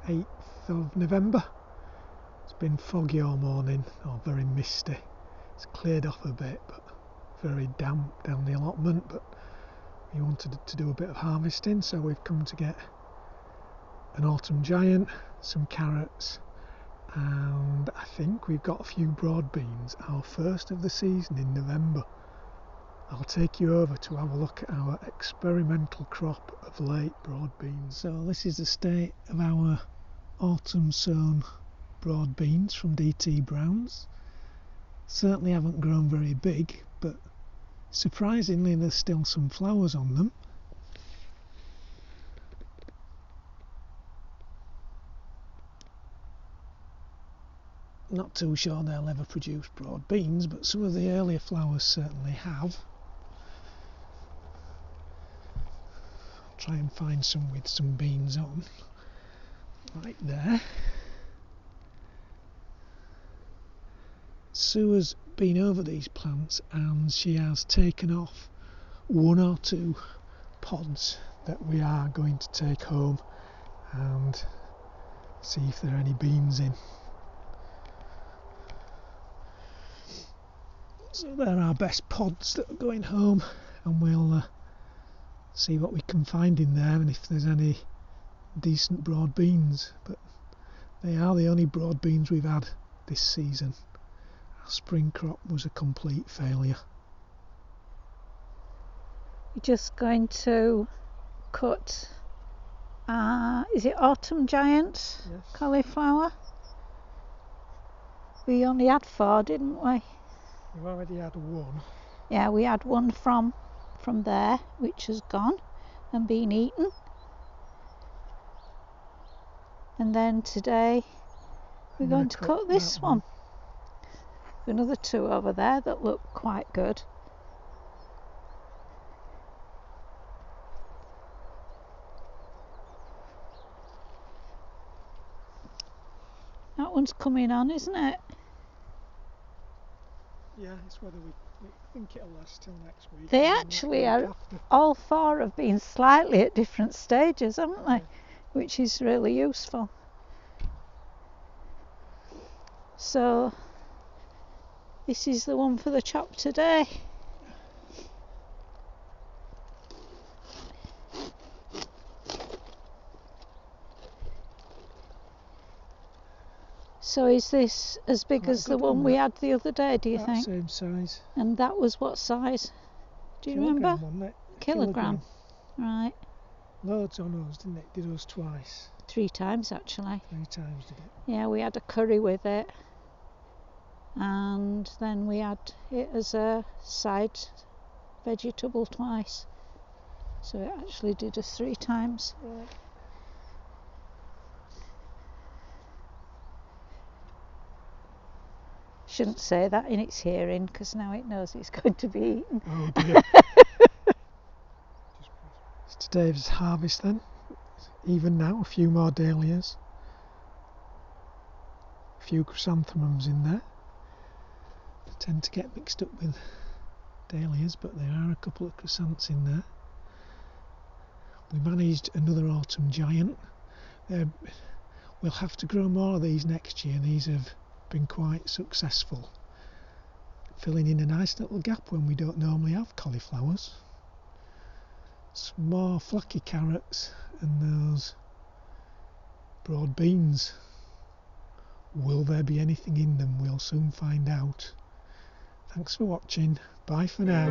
8th of November. It's been foggy all morning, or very misty. It's cleared off a bit, but very damp down the allotment. But we wanted to do a bit of harvesting, so we've come to get an autumn giant, some carrots, and I think we've got a few broad beans, our first of the season in November. I'll take you over to have a look at our experimental crop of late broad beans. So this is the state of our autumn sown broad beans from DT Browns. Certainly haven't grown very big, but surprisingly there's still some flowers on them. Not too sure they'll ever produce broad beans, but some of the earlier flowers certainly have. Try and find some with some beans on, right there. Sue has been over these plants and she has taken off one or two pods that we are going to take home and see if there are any beans in. So they're our best pods that are going home, and we'll see what we can find in there and if there's any decent broad beans. But they are the only broad beans we've had this season. Our spring crop was a complete failure. You're just going to cut, is it autumn giant? Yes. Cauliflower? We only had 4, didn't we? We've already had one. Yeah, we had one from there, which has gone and been eaten. And then today we're going to cut this one. Another 2 over there that look quite good. That one's coming on, isn't it? Yeah, it's whether we think it'll last till next week. They actually are, all 4 have been slightly at different stages, haven't they? Which is really useful. So this is the one for the chop today. So is this as big as the one we had the other day, do you think? Same size. And that was what size? Do you remember? Wasn't it? Kilogram. Right. Loads on us, didn't it? Did us twice. 3 times actually. 3 times did it. Yeah, we had a curry with it. And then we had it as a side vegetable twice. So it actually did us 3 times. Right. Shouldn't say that in its hearing because now it knows it's going to be eaten. Oh dear. It's today's harvest then. Even now, a few more dahlias. A few chrysanthemums in there. They tend to get mixed up with dahlias, but there are a couple of chrysanths in there. We managed another autumn giant. We'll have to grow more of these next year. These have been quite successful, filling in a nice little gap when we don't normally have cauliflowers. Some more flaky carrots and those broad beans. Will there be anything in them? We'll soon find out. Thanks for watching. Bye for now.